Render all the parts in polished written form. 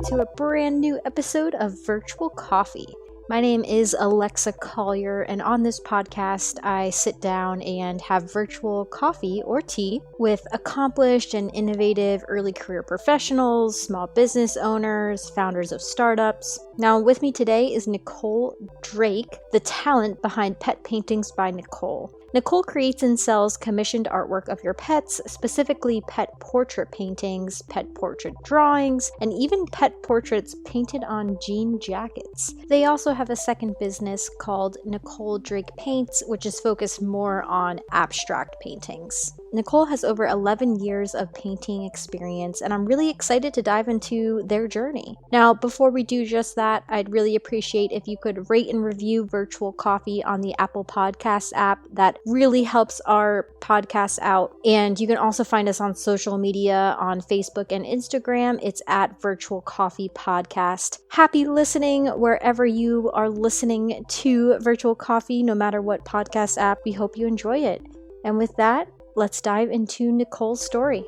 to a brand new episode of Virtual Coffee. My name is Alexa Collier, and on this podcast, I sit down and have virtual coffee or tea with accomplished and innovative early career professionals, small business owners, founders of startups. Now, with me today is Nicole Drake, the talent behind Pet Paintings by Nicole. Nicole creates and sells commissioned artwork of your pets, specifically pet portrait paintings, pet portrait drawings, and even pet portraits painted on jean jackets. They also have a second business called Nicole Drake Paints, which is focused more on abstract paintings. Nicole has over 11 years of painting experience, and I'm really excited to dive into their journey. Now, before we do just that, I'd really appreciate if you could rate and review Virtual Coffee on the Apple Podcasts app. That really helps our podcast out. And you can also find us on social media on Facebook and Instagram. It's at Virtual Coffee Podcast. Happy listening wherever you are listening to Virtual Coffee, no matter what podcast app. We hope you enjoy it. And with that, let's dive into Nicole's story.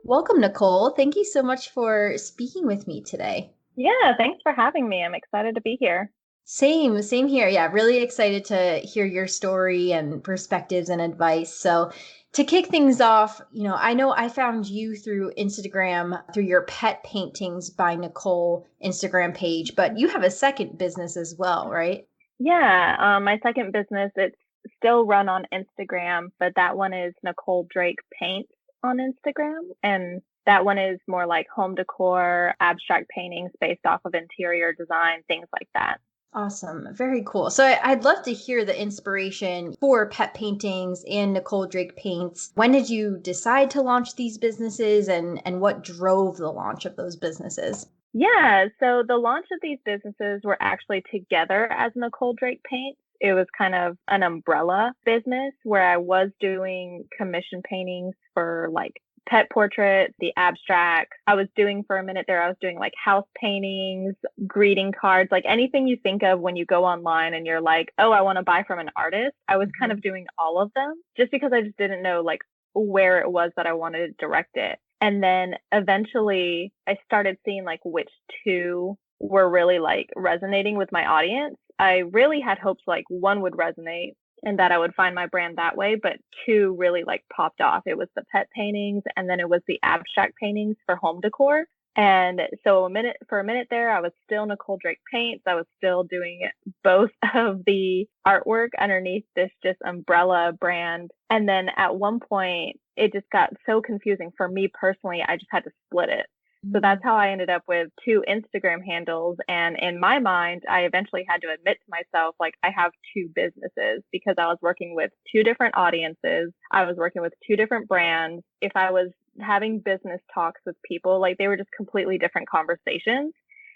Welcome, Nicole. Thank you so much for speaking with me today. Yeah, thanks for having me. I'm excited to be here. Same here. Yeah, really excited to hear your story and perspectives and advice. So to kick things off, I know I found you through Instagram, through your Pet Paintings by Nicole Instagram page, but you have a second business as well, right? Yeah, my second business, it's still run on Instagram, but that one is Nicole Drake Paints on Instagram. And that one is more like home decor, abstract paintings based off of interior design, things like that. Awesome. Very cool. So I'd love to hear the inspiration for Pet Paintings and Nicole Drake Paints. When did you decide to launch these businesses and what drove the launch of those businesses? Yeah, so the launch of these businesses were actually together as Nicole Drake Paints. It was kind of an umbrella business where I was doing commission paintings for like pet portraits, the abstract. I was doing for a minute there, I was doing like house paintings, greeting cards, like anything you think of when you go online and you're like, oh, I want to buy from an artist. I was kind of doing all of them just because I just didn't know like where it was that I wanted to direct it. And then eventually I started seeing like which two were really like resonating with my audience. I really had hopes like one would resonate and that I would find my brand that way, but two really like popped off. It was the pet paintings and then it was the abstract paintings for home decor. And so for a minute there, I was still Nicole Drake Paints. I was still doing both of the artwork underneath this just umbrella brand. And then at one point, it just got so confusing for me personally, I just had to split it. So that's how I ended up with two Instagram handles. And in my mind, I eventually had to admit to myself, like, I have two businesses because I was working with two different audiences. I was working with two different brands. If I was having business talks with people, like they were just completely different conversations.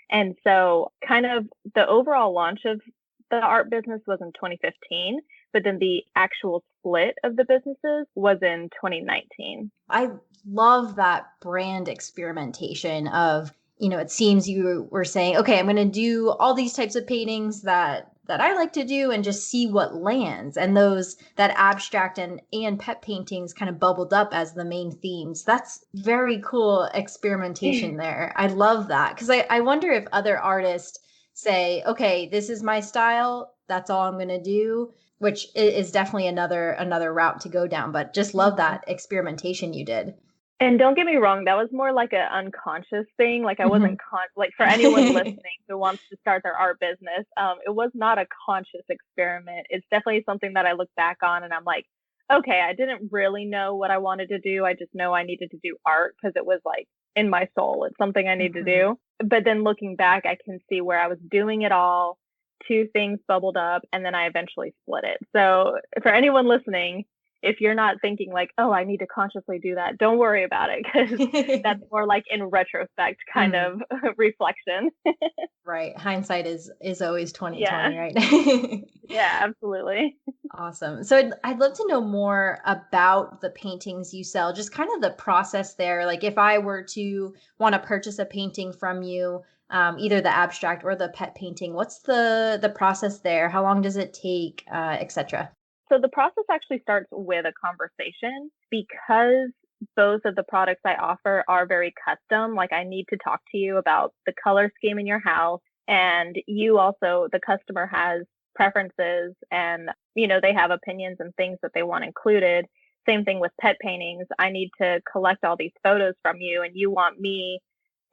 And so kind of the overall launch of the art business was in 2015, but then the actual split of the businesses was in 2019. I love that brand experimentation of, it seems you were saying, okay, I'm going to do all these types of paintings that I like to do and just see what lands. And that abstract and pet paintings kind of bubbled up as the main themes. That's very cool experimentation there. I love that because I wonder if other artists say, okay, this is my style. That's all I'm going to do, which is definitely another route to go down. But just love that experimentation you did. And don't get me wrong, that was more like an unconscious thing. Like I wasn't like for anyone listening who wants to start their art business, it was not a conscious experiment. It's definitely something that I look back on and I'm like, okay, I didn't really know what I wanted to do. I just know I needed to do art because it was like in my soul. It's something I need to do. But then looking back, I can see where I was doing it all. Two things bubbled up and then I eventually split it. So for anyone listening, if you're not thinking like, oh, I need to consciously do that, don't worry about it because that's more like in retrospect kind of reflection. Right. Hindsight is always 20/20, right? Yeah, absolutely. Awesome. So I'd love to know more about the paintings you sell, just kind of the process there. Like if I were to want to purchase a painting from you, either the abstract or the pet painting, what's the process there? How long does it take, et cetera? So the process actually starts with a conversation because both of the products I offer are very custom. Like I need to talk to you about the color scheme in your house. And you also, the customer has preferences and, they have opinions and things that they want included. Same thing with pet paintings. I need to collect all these photos from you and you want me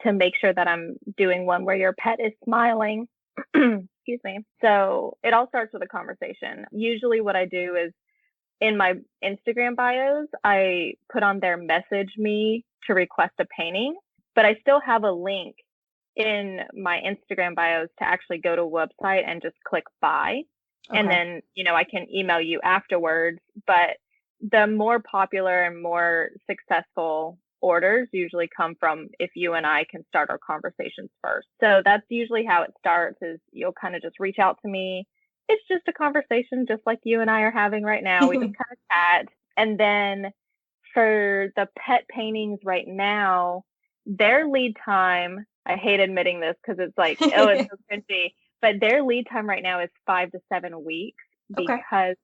to make sure that I'm doing one where your pet is smiling. Excuse me. So it all starts with a conversation. Usually what I do is in my Instagram bios, I put on there message me to request a painting, but I still have a link in my Instagram bios to actually go to a website and just click buy. Okay. And then, I can email you afterwards. But the more popular and more successful orders usually come from if you and I can start our conversations first. So that's usually how it starts, is you'll kind of just reach out to me. It's just a conversation just like you and I are having right now. We just kind of chat. And then for the pet paintings right now, their lead time, I hate admitting this because it's like, oh, it's so cringy, but their lead time right now is 5 to 7 weeks because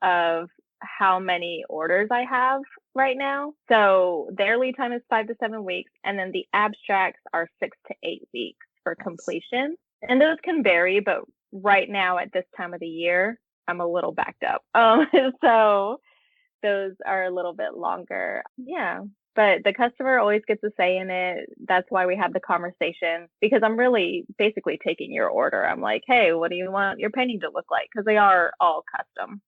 of how many orders I have right now. So their lead time is 5 to 7 weeks. And then the abstracts are 6 to 8 weeks for completion. And those can vary, but right now at this time of the year, I'm a little backed up. So those are a little bit longer. Yeah. But the customer always gets a say in it. That's why we have the conversation, because I'm really basically taking your order. I'm like, hey, what do you want your painting to look like? Because they are all custom.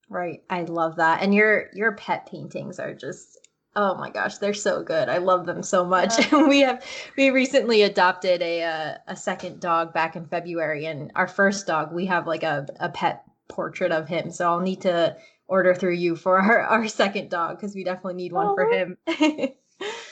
Right. I love that. And your pet paintings are just, oh my gosh, they're so good. I love them so much. We recently adopted a second dog back in February, and our first dog, we have like a pet portrait of him. So I'll need to order through you for our second dog, because we definitely need one for him.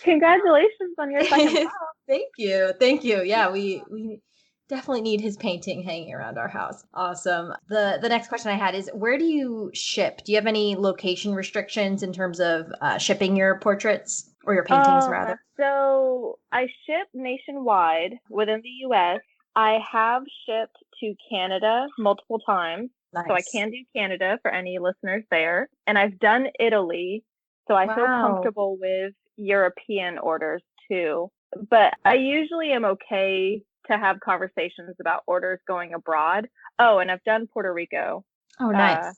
Congratulations on your second dog. Thank you. Thank you. Yeah, we definitely need his painting hanging around our house. Awesome. The next question I had is, where do you ship? Do you have any location restrictions in terms of shipping your portraits or your paintings, rather? So I ship nationwide within the U.S. I have shipped to Canada multiple times. Nice. So I can do Canada for any listeners there. And I've done Italy. So I feel comfortable with European orders too. But I usually am okay to have conversations about orders going abroad. Oh, and I've done Puerto Rico. Oh, nice.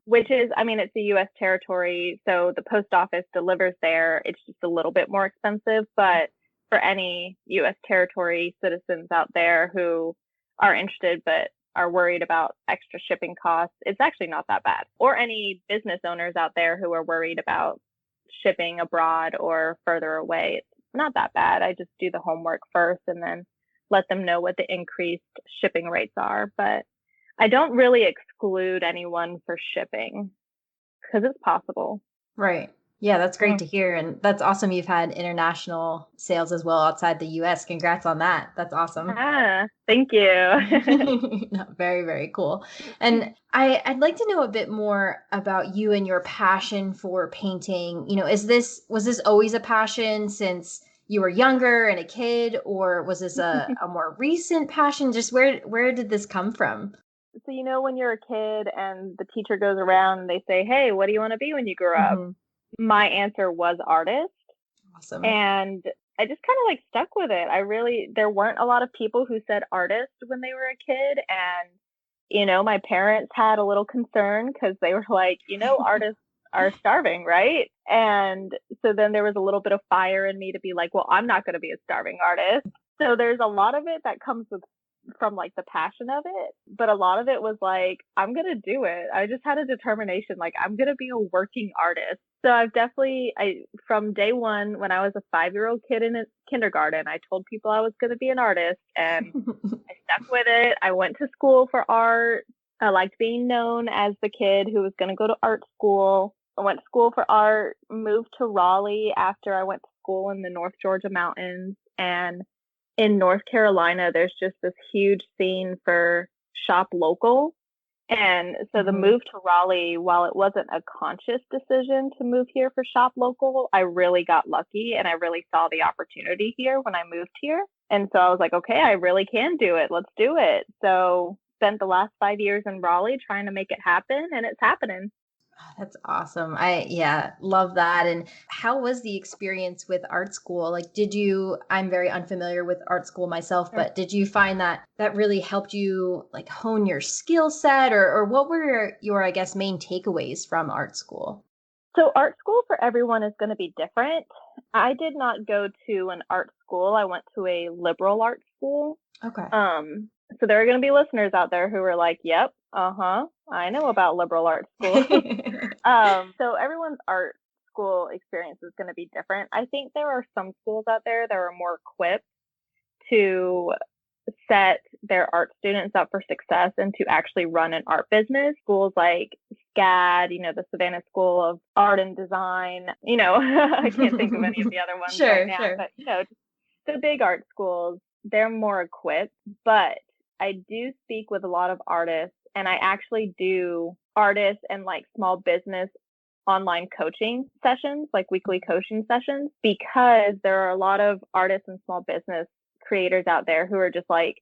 Which is, it's a U.S. territory, so the post office delivers there. It's just a little bit more expensive, but for any U.S. territory citizens out there who are interested but are worried about extra shipping costs, it's actually not that bad. Or any business owners out there who are worried about shipping abroad or further away, it's not that bad. I just do the homework first and then let them know what the increased shipping rates are. But I don't really exclude anyone for shipping because it's possible. Right. Yeah, that's great to hear. And that's awesome. You've had international sales as well outside the US. Congrats on that. That's awesome. Thank you. No, very, very cool. And I'd like to know a bit more about you and your passion for painting. Was this always a passion since you were younger and a kid, or was this a more recent passion? Just where did this come from? So, when you're a kid and the teacher goes around and they say, hey, what do you want to be when you grow up? My answer was artist. Awesome. And I just kind of stuck with it. There weren't a lot of people who said artist when they were a kid. And, my parents had a little concern because they were like, artists are starving, right? And so then there was a little bit of fire in me to be like, well, I'm not going to be a starving artist. So there's a lot of it that comes from the passion of it, but a lot of it was I'm gonna do it. I just had a determination, I'm gonna be a working artist. So I've definitely, from day one, when I was a 5-year-old kid in kindergarten, I told people I was gonna be an artist, and I stuck with it. I went to school for art. I liked being known as the kid who was gonna go to art school. I went to school for art, moved to Raleigh after I went to school in the North Georgia mountains, and in North Carolina, there's just this huge scene for shop local. And so the move to Raleigh, while it wasn't a conscious decision to move here for shop local, I really got lucky and I really saw the opportunity here when I moved here. And so I was like, okay, I really can do it. Let's do it. So spent the last 5 years in Raleigh trying to make it happen, and it's happening. Oh, that's awesome. Love that. And how was the experience with art school? Like, I'm very unfamiliar with art school myself, but did you find that that really helped you like hone your skill set, or what were your, I guess, main takeaways from art school? So art school for everyone is going to be different. I did not go to an art school. I went to a liberal art school. Okay. So there are going to be listeners out there who are like, "Yep, I know about liberal art school." So everyone's art school experience is going to be different. I think there are some schools out there that are more equipped to set their art students up for success and to actually run an art business. Schools like SCAD, the Savannah School of Art and Design, I can't think of any of the other ones right now, Sure. but, the big art schools, they're more equipped. But I do speak with a lot of artists, and I actually do artists and like small business online coaching sessions, like weekly coaching sessions, because there are a lot of artists and small business creators out there who are just like,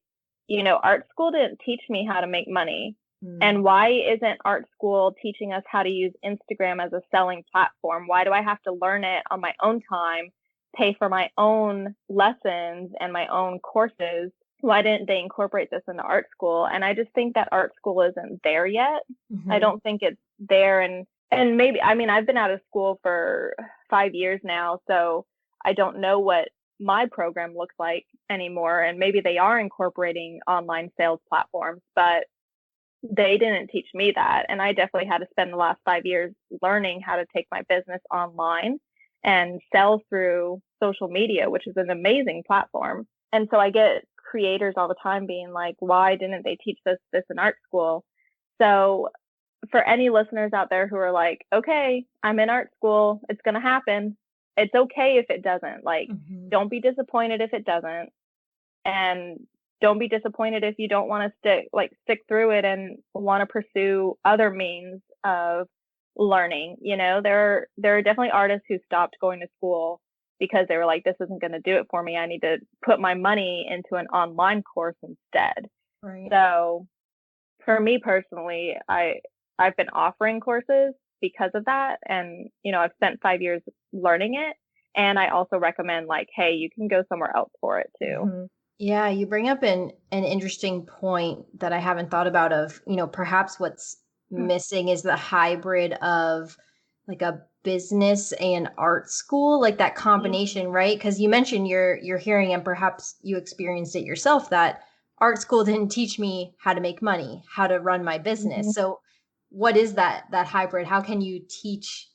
art school didn't teach me how to make money. And why isn't art school teaching us how to use Instagram as a selling platform? Why do I have to learn it on my own time, pay for my own lessons and my own courses? Why didn't they incorporate this into art school? And I just think that art school isn't there yet. I don't think it's there. And maybe, I mean, I've been out of school for 5 years now, so I don't know what my program looks like anymore. And maybe they are incorporating online sales platforms, but they didn't teach me that. And I definitely had to spend the last 5 years learning how to take my business online and sell through social media, which is an amazing platform. And so I get creators all the time being like, why didn't they teach this in art school? So for any listeners out there who are like, okay, I'm in art school, it's going to happen. It's okay if it doesn't. Like, don't be disappointed if it doesn't. And don't be disappointed if you don't want to stick through it and want to pursue other means of learning. There are definitely artists who stopped going to school because they were like, this isn't going to do it for me. I need to put my money into an online course instead. Right. So for me personally, I've been offering courses because of that. And, I've spent 5 years learning it. And I also recommend like, hey, you can go somewhere else for it too. Yeah, you bring up an interesting point that I haven't thought about of, perhaps what's missing is the hybrid of like a business and art school, like that combination, right? Because you mentioned you're hearing, and perhaps you experienced it yourself, that art school didn't teach me how to make money, how to run my business. So what is that hybrid? How can you teach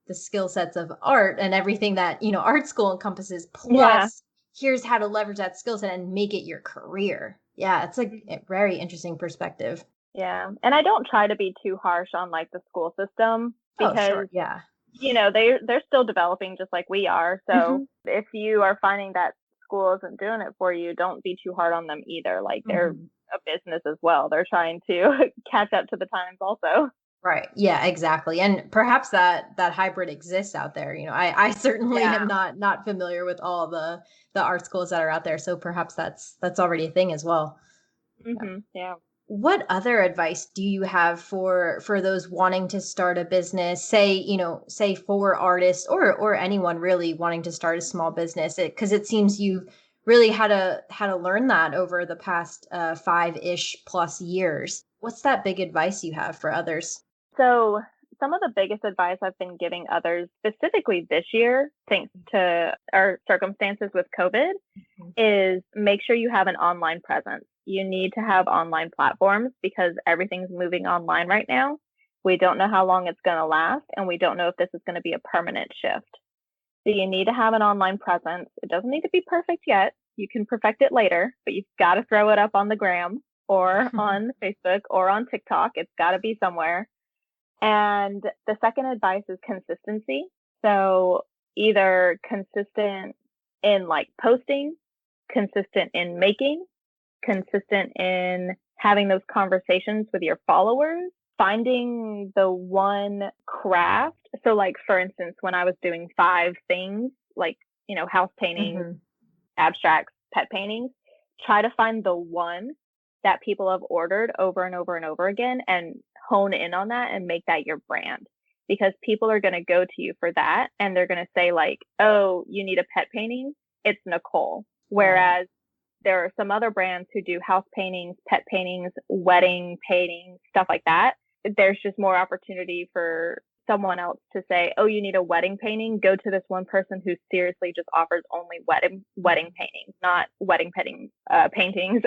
the skill sets of art and everything that, art school encompasses, Yeah. plus here's how to leverage that skill set and make it your career? Yeah, it's like a very interesting perspective. Yeah. And I don't try to be too harsh on like the school system Oh, sure. because, Yeah. they're still developing just like we are. So if you are finding that school isn't doing it for you, don't be too hard on them either. Like they're a business as well. They're trying to catch up to the times also. Right. Yeah, exactly. And perhaps that hybrid exists out there. I certainly Yeah. am not familiar with all the art schools that are out there. So perhaps that's already a thing as well. Yeah. Yeah. What other advice do you have for those wanting to start a business, say, say for artists or anyone really wanting to start a small business? Because it seems you've really had to learn that over the past 5-ish plus years. What's that big advice you have for others? So some of the biggest advice I've been giving others, specifically this year, thanks to our circumstances with COVID, is make sure you have an online presence. You need to have online platforms because everything's moving online right now. We don't know how long it's going to last, and we don't know if this is going to be a permanent shift. So you need to have an online presence. It doesn't need to be perfect yet. You can perfect it later, but you've got to throw it up on the gram or on Facebook or on TikTok. It's got to be somewhere. And the second advice is consistency. So either consistent in like posting, consistent in making, consistent in having those conversations with your followers, finding the one craft. So like for instance, when I was doing 5 things, like, house paintings, abstracts, pet paintings, try to find the one that people have ordered over and over and over again and hone in on that and make that your brand. because people are going to go to you for that. And they're going to say like, oh, you need a pet painting? It's Nicole. Whereas there are some other brands who do house paintings, pet paintings, wedding paintings, stuff like that. There's just more opportunity for someone else to say, oh, you need a wedding painting? Go to this one person who seriously just offers only wedding paintings, not wedding paintings, pet paintings,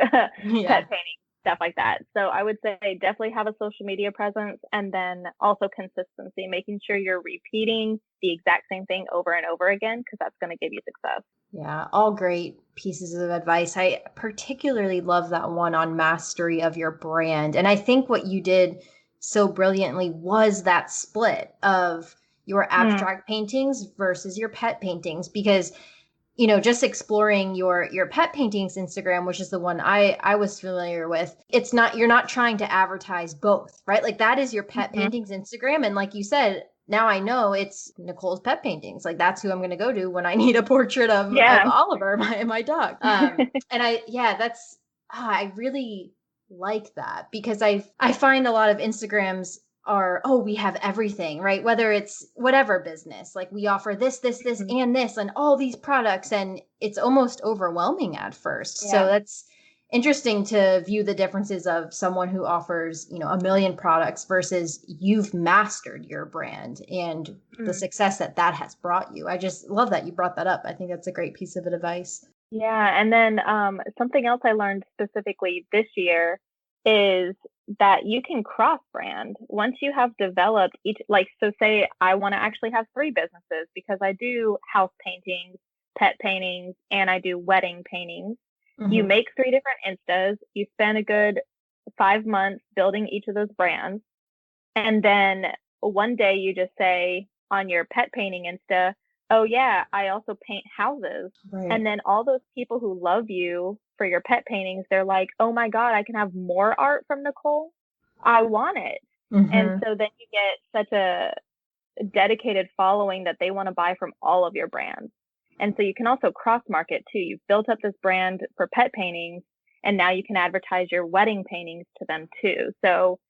stuff like that. So I would say definitely have a social media presence, and then also consistency, making sure you're repeating the exact same thing over and over again, because that's going to give you success. Yeah, all great pieces of advice. I particularly love that one on mastery of your brand. And I think what you did so brilliantly was that split of your abstract paintings versus your pet paintings, because just exploring your pet paintings Instagram, which is the one I was familiar with, you're not trying to advertise both, right? Like that is your pet paintings Instagram. And like you said, now I know it's Nicole's pet paintings. Like that's who I'm going to go to when I need a portrait of Oliver, my dog. And I really like that, because I find a lot of Instagrams are, oh, we have everything, right? Whether it's whatever business, like we offer this, and this, and all these products, and it's almost overwhelming at first. So that's interesting to view the differences of someone who offers, a million products versus you've mastered your brand and the success that has brought you. I just love that you brought that up. I think that's a great piece of advice. Yeah. And then something else I learned specifically this year is that you can cross brand once you have developed each, like, so say I want to actually have 3 businesses, because I do house paintings, pet paintings, and I do wedding paintings. You make 3 different Instas, you spend a good 5 months building each of those brands. And then one day you just say on your pet painting Insta, oh yeah, I also paint houses. Right. And then all those people who love you for your pet paintings, they're like, oh my God, I can have more art from Nicole. I want it. And so then you get such a dedicated following that they want to buy from all of your brands. And so you can also cross market too. You've built up this brand for pet paintings, and now you can advertise your wedding paintings to them too. So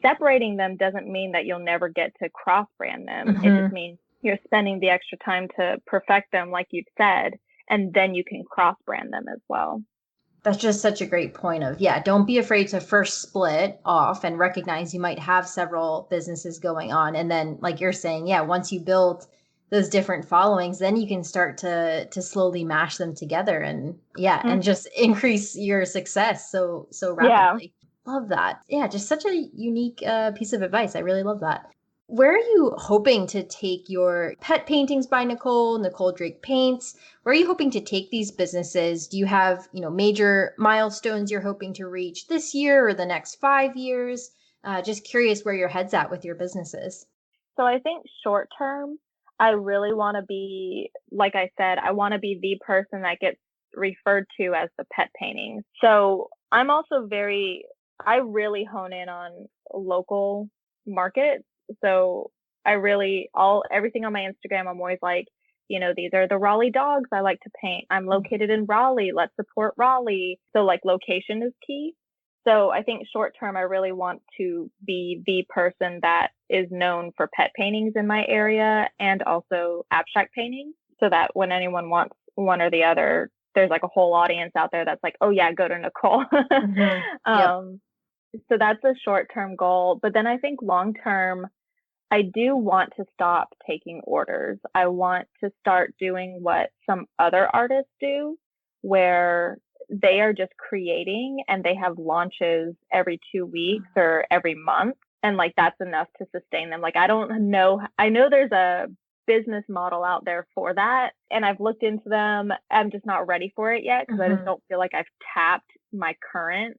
separating them doesn't mean that you'll never get to cross brand them. It just means you're spending the extra time to perfect them, like you've said, and then you can cross brand them as well. That's just such a great point of, don't be afraid to first split off and recognize you might have several businesses going on. And then, like you're saying, once you build those different followings, then you can start to slowly mash them together and and just increase your success so rapidly. Love that. Just such a unique piece of advice. I really love that. Where are you hoping to take your pet paintings by Nicole Drake Paints? Where are you hoping to take these businesses? Do you have, major milestones you're hoping to reach this year or the next 5 years? Just curious where your head's at with your businesses. So I think short term, I really want to be, like I said, I want to be the person that gets referred to as the pet painting. So I'm also I really hone in on local markets. So everything on my Instagram, I'm always like, these are the Raleigh dogs I like to paint. I'm located in Raleigh. Let's support Raleigh. So like location is key. So I think short term, I really want to be the person that is known for pet paintings in my area and also abstract paintings, so that when anyone wants one or the other, there's like a whole audience out there that's like, oh yeah, go to Nicole. So that's a short term goal. But then I think long term, I do want to stop taking orders. I want to start doing what some other artists do, where they are just creating and they have launches every 2 weeks or every month. And like, that's enough to sustain them. Like, I know there's a business model out there for that, and I've looked into them. I'm just not ready for it yet, because I just don't feel like I've tapped my current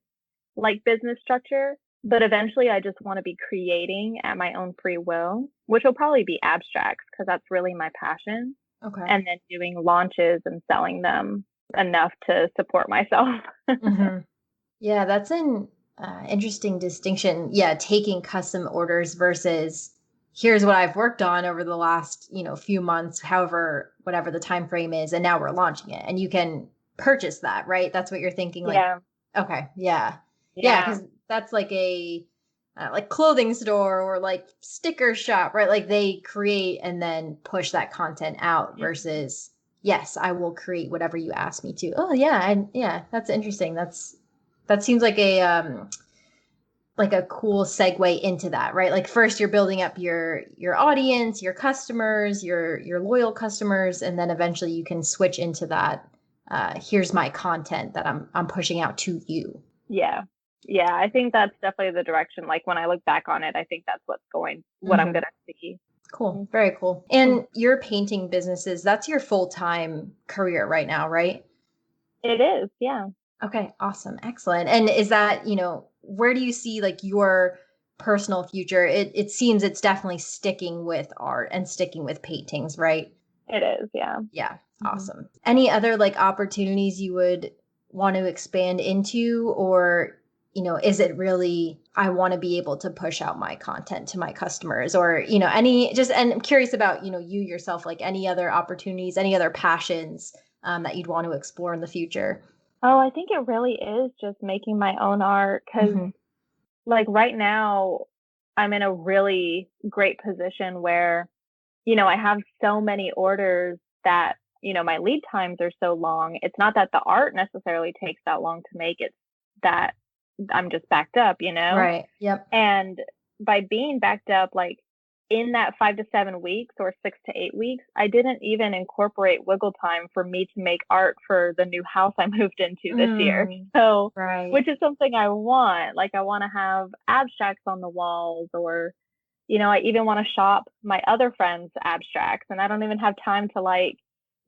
like business structure. But eventually I just want to be creating at my own free will, which will probably be abstracts, because that's really my passion. Okay. And then doing launches and selling them enough to support myself. Yeah, that's an interesting distinction. Yeah, taking custom orders versus here's what I've worked on over the last, few months, whatever the time frame is, and now we're launching it. And you can purchase that, right? That's what you're thinking. Like, Yeah. okay. Yeah. Yeah, because that's like a like clothing store or like sticker shop, right? Like they create and then push that content out versus, yes, I will create whatever you ask me to. Oh yeah, and yeah, that's interesting. That seems like a cool segue into that, right? Like first you're building up your audience, your customers, your loyal customers, and then eventually you can switch into that. Here's my content that I'm pushing out to you. Yeah. Yeah, I think that's definitely the direction. Like when I look back on it, I think that's what I'm gonna see. Cool. Very cool. And your painting businesses, that's your full-time career right now, right? It is, yeah. Okay, awesome. Excellent. And is that, where do you see like your personal future? It seems it's definitely sticking with art and sticking with paintings, right? It is, yeah. Yeah, awesome. Any other like opportunities you would want to expand into, or, is it really I want to be able to push out my content to my customers, or, and I'm curious about, you yourself, like any other opportunities, any other passions that you'd want to explore in the future? Oh, I think it really is just making my own art because, like, right now, I'm in a really great position where, I have so many orders that, my lead times are so long. It's not that the art necessarily takes that long to make, it's that I'm just backed up. Right. Yep. And by being backed up, like in that 5 to 7 weeks or 6 to 8 weeks, I didn't even incorporate wiggle time for me to make art for the new house I moved into this year. So, Right. which is something I want. Like, I want to have abstracts on the walls, or, I even want to shop my other friends' abstracts, and I don't even have time to like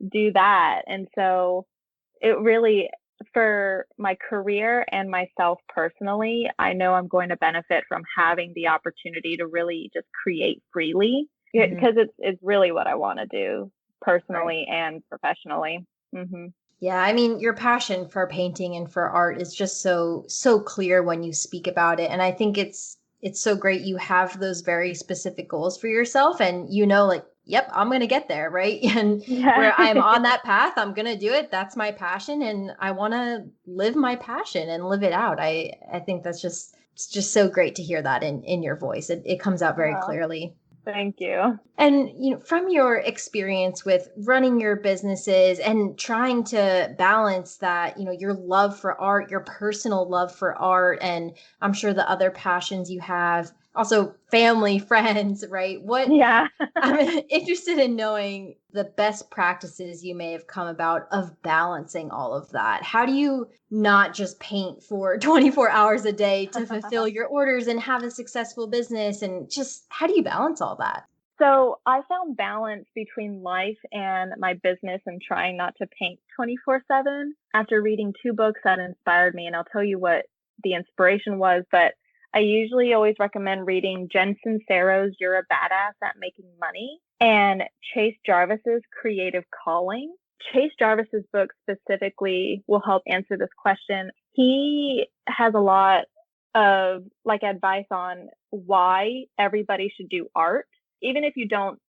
do that. And so, it really, for my career and myself personally, I know I'm going to benefit from having the opportunity to really just create freely because it's really what I want to do personally and professionally. Yeah, I mean, your passion for painting and for art is just so clear when you speak about it, and I think it's so great you have those very specific goals for yourself, and like, yep, I'm going to get there, right? And where I'm on that path, I'm going to do it. That's my passion, and I want to live my passion and live it out. I think it's just so great to hear that in your voice. It comes out very clearly. Thank you. And from your experience with running your businesses and trying to balance that, your love for art, your personal love for art, and I'm sure the other passions you have, also family, friends, right? Yeah. I'm interested in knowing the best practices you may have come about of balancing all of that. How do you not just paint for 24 hours a day to fulfill your orders and have a successful business? And just how do you balance all that? So I found balance between life and my business and trying not to paint 24/7 after reading 2 books that inspired me. And I'll tell you what the inspiration was, but I usually always recommend reading Jen Sincero's You're a Badass at Making Money and Chase Jarvis's Creative Calling. Chase Jarvis's book specifically will help answer this question. He has a lot of like advice on why everybody should do art. Even if you don't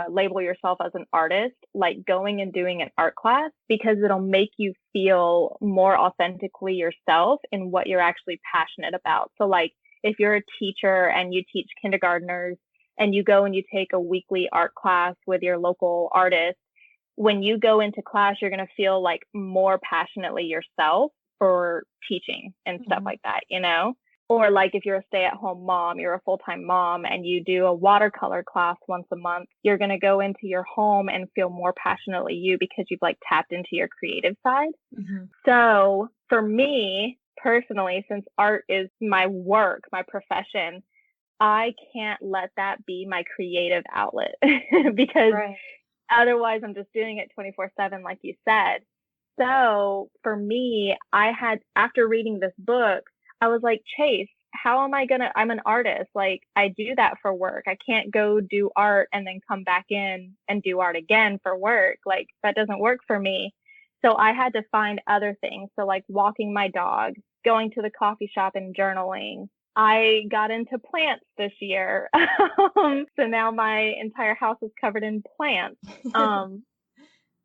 label yourself as an artist, like going and doing an art class, because it'll make you feel more authentically yourself in what you're actually passionate about. So like if you're a teacher and you teach kindergartners and you go and you take a weekly art class with your local artist, when you go into class, you're going to feel like more passionately yourself for teaching and stuff like that. Or like if you're a stay-at-home mom, you're a full-time mom, and you do a watercolor class once a month, you're going to go into your home and feel more passionately you because you've like tapped into your creative side. So for me personally, since art is my work, my profession, I can't let that be my creative outlet because otherwise I'm just doing it 24/7, like you said. So for me, after reading this book, I was like, Chase, how am I I'm an artist. Like I do that for work. I can't go do art and then come back in and do art again for work. Like that doesn't work for me. So I had to find other things. So like walking my dog, going to the coffee shop and journaling. I got into plants this year. So now my entire house is covered in plants.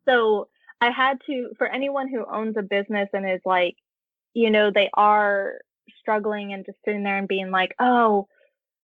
So I had to, for anyone who owns a business and is like, they are struggling and just sitting there and being like, oh,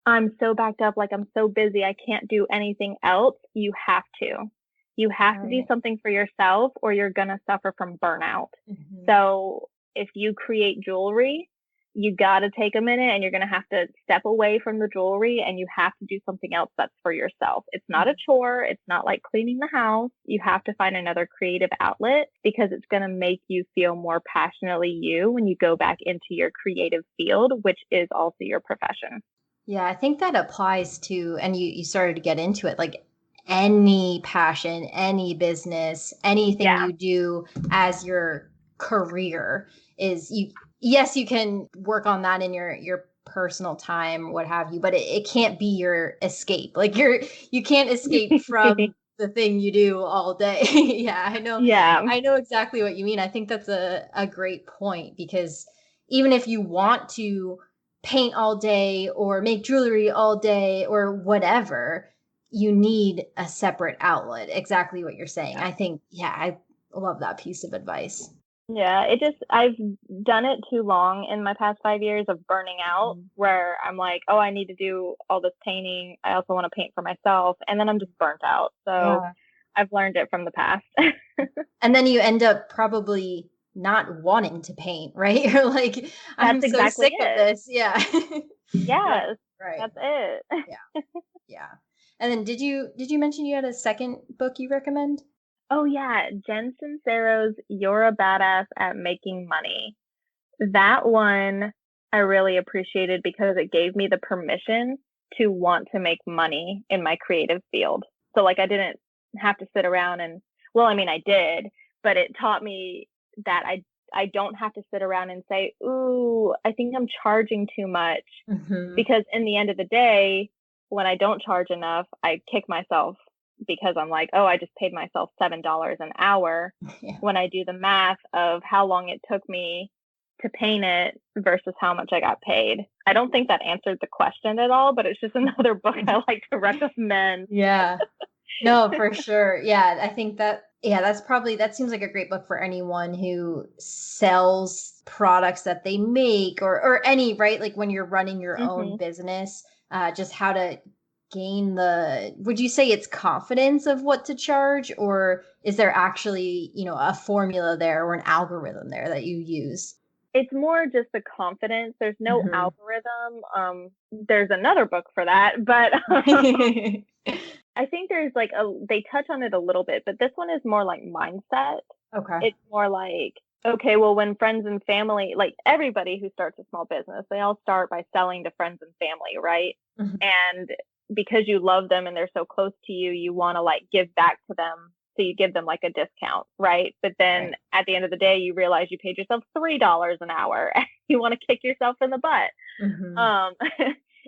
I'm so backed up, like I'm so busy, I can't do anything else. You have to. You have to do Right. something for yourself or you're going to suffer from burnout. Hmm. So if you create jewelry, you got to take a minute and you're going to have to step away from the jewelry and you have to do something else that's for yourself. It's not a chore. It's not like cleaning the house. You have to find another creative outlet because it's going to make you feel more passionately you when you go back into your creative field, which is also your profession. Yeah, I think that applies to, and you started to get into it, like any passion, any business, anything Yeah. you do as your career is yes, you can work on that in your personal time, what have you, but it can't be your escape. Like you can't escape from the thing you do all day. Yeah, Yeah. I know exactly what you mean. I think that's a great point because even if you want to paint all day or make jewelry all day or whatever, you need a separate outlet. Exactly what you're saying. Yeah. I think, yeah, I love that piece of advice. Yeah, I've done it too long in my past 5 years of burning out Mhm. where I'm like, oh, I need to do all this painting. I also want to paint for myself. And then I'm just burnt out. So Yeah. I've learned it from the past. And then you end up probably not wanting to paint, right? You're like, I'm That's so exactly sick of it. this. Yeah. Right. Yes, Right. that's it. Yeah. Yeah. And then did you mention you had a second book you recommend? Oh, yeah. Jen Sincero's You're a Badass at Making Money. That one I really appreciated because it gave me the permission to want to make money in my creative field. So like I didn't have to sit around and well, I mean I did, but it taught me that I don't have to sit around and say, "Ooh, I think I'm charging too much." Hmm. Because in the end of the day, when I don't charge enough, I kick myself because I'm like, "Oh, I just paid myself $7 an hour." Yeah. When I do the math of how long it took me to paint it versus how much I got paid. I don't think that answered the question at all, but it's just another book I like to recommend. Yeah. No, for sure. Yeah, I think that yeah, that seems like a great book for anyone who sells products that they make or any, right? Like when you're running your own Mm-hmm. business, just how to gain the would you say it's confidence of what to charge or is there actually, a formula there or an algorithm there that you use? It's more just the confidence. There's no Mhm. algorithm. There's another book for that, but I think there's like they touch on it a little bit, but this one is more like mindset. Okay. It's more like, okay, well, when friends and family, like everybody who starts a small business, they all start by selling to friends and family, right? Mhm. And because you love them and they're so close to you, you want to like give back to them. So you give them like a discount, right? But then Right. at the end of the day, you realize you paid yourself $3 an hour and you want to kick yourself in the butt. Mhm. Um,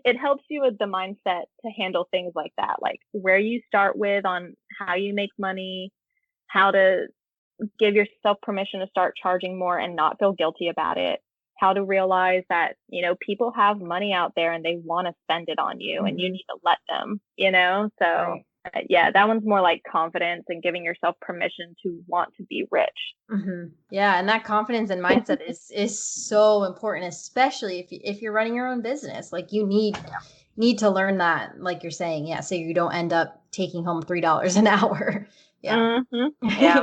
it helps you with the mindset to handle things like that, like where you start with on how you make money, how to give yourself permission to start charging more and not feel guilty about it, how to realize that, people have money out there and they want to spend it on you and you Mhm. need to let them. So, Right. yeah, that one's more like confidence and giving yourself permission to want to be rich. Yeah, and that confidence and mindset is so important, especially if you're running your own business. Like you need to learn that, like you're saying, yeah, so you don't end up taking home $3 an hour. Yeah. Mm-hmm. Yeah.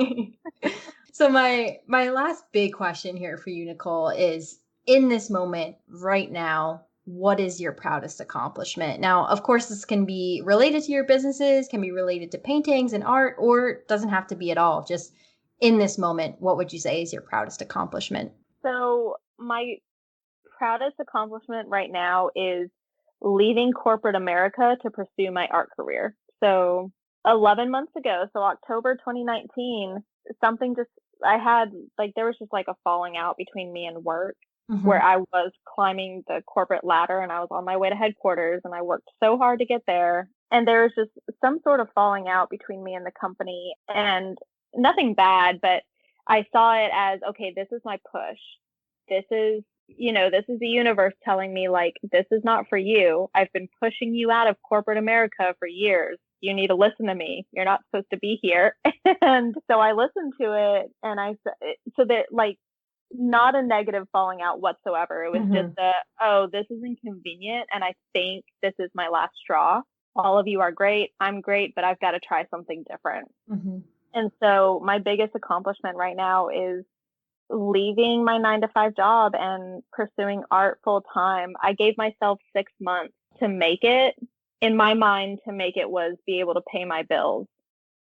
So my last big question here for you, Nicole, is in this moment right now, what is your proudest accomplishment? Now, of course, this can be related to your businesses, can be related to paintings and art, or doesn't have to be at all. Just in this moment, what would you say is your proudest accomplishment? So, my proudest accomplishment right now is leaving corporate America to pursue my art career. So 11 months ago, so October 2019, something just, I had like, there was just like a falling out between me and work Hmm. where I was climbing the corporate ladder and I was on my way to headquarters and I worked so hard to get there. And there was just some sort of falling out between me and the company and nothing bad, but I saw it as, okay, this is my push. This is the universe telling me like this is not for you. I've been pushing you out of corporate America for years. You need to listen to me. You're not supposed to be here. And so I listened to it and I said so that like not a negative falling out whatsoever. It was just Mm-hmm. oh, this is inconvenient, and I think this is my last straw. All of you are great. I'm great, but I've got to try something different. Mm-hmm. And so my biggest accomplishment right now is leaving my 9 to 5 job and pursuing art full time. I gave myself 6 months to make it. In my mind, to make it was be able to pay my bills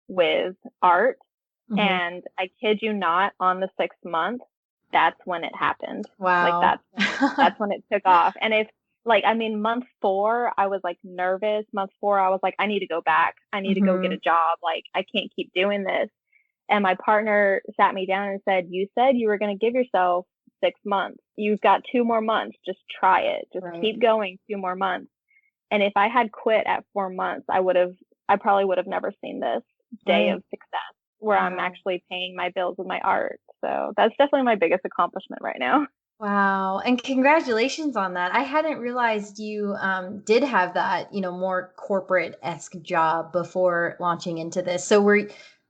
with art. Mm-hmm. And I kid you not, on the 6th month, that's when it happened. Like Wow. that's when it took off. And if like, I mean, month 4, I was like nervous. Month 4, I was like, I need to go back. I need to go get Mm-hmm. a job. Like, I can't keep doing this. And my partner sat me down and said, you said you were going to give yourself 6 months. You've got 2 more months. Just try it. Just Right. keep going 2 more months. And if I had quit at 4 months, I probably would have never seen this day Right. of success where I'm Wow. actually paying my bills with my art. So that's definitely my biggest accomplishment right now. Wow. And congratulations on that. I hadn't realized you did have that, more corporate-esque job before launching into this. So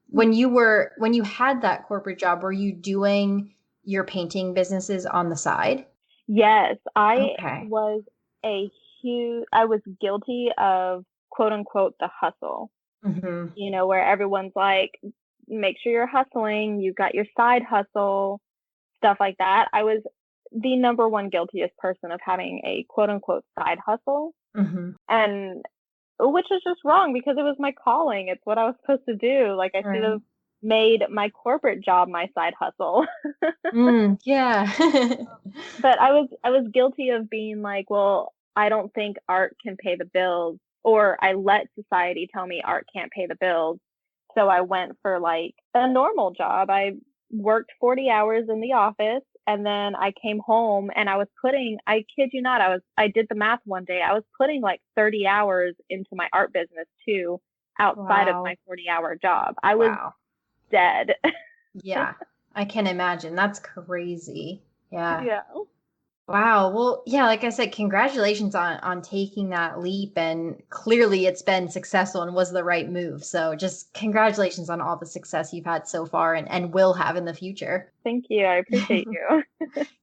when you had that corporate job, were you doing your painting businesses on the side? Yes, Okay. I was guilty of quote unquote the hustle, Mm-hmm. where everyone's like, make sure you're hustling, you've got your side hustle, stuff like that. I was the number one guiltiest person of having a quote unquote side hustle. Mm-hmm. And which is just wrong because it was my calling. It's what I was supposed to do. Like I should Right. have made my corporate job my side hustle. Yeah. But I was guilty of being like, well, I don't think art can pay the bills, or I let society tell me art can't pay the bills. So I went for like a normal job. I worked 40 hours in the office, and then I came home and I kid you not, I did the math one day. I was putting like 30 hours into my art business too, outside of Wow. my 40-hour job. I was Wow. dead. Yeah. I can imagine. That's crazy. Yeah. Yeah. Wow. Well, yeah, like I said, congratulations on taking that leap, and clearly it's been successful and was the right move. So just congratulations on all the success you've had so far and will have in the future. Thank you. I appreciate you.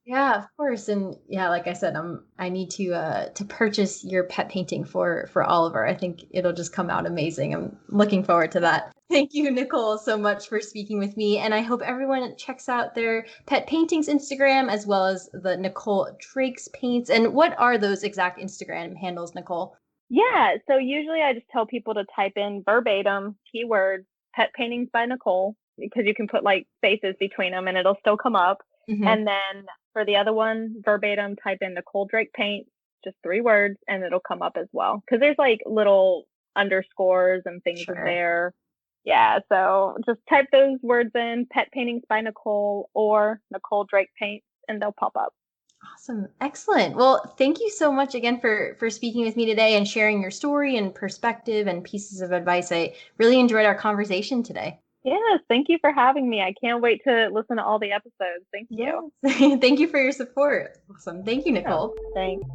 Yeah, of course. And yeah, like I said, I need to purchase your pet painting for Oliver. I think it'll just come out amazing. I'm looking forward to that. Thank you, Nicole, so much for speaking with me. And I hope everyone checks out their pet paintings Instagram as well as the Nicole Drake's Paints. And what are those exact Instagram handles, Nicole? Yeah, so usually I just tell people to type in verbatim keywords pet paintings by Nicole, because you can put like spaces between them and it'll still come up. Hmm. And then for the other one, verbatim, type in Nicole Drake Paints, just 3 words, and it'll come up as well. Because there's like little underscores and things in Sure. there. Yeah, so just type those words in, pet paintings by Nicole or Nicole Drake Paints, and they'll pop up. Awesome. Excellent. Well, thank you so much again for speaking with me today and sharing your story and perspective and pieces of advice. I really enjoyed our conversation today. Yes, thank you for having me. I can't wait to listen to all the episodes. Thank you. Yes. Thank you for your support. Awesome. Thank you, Yeah, Nicole. thanks.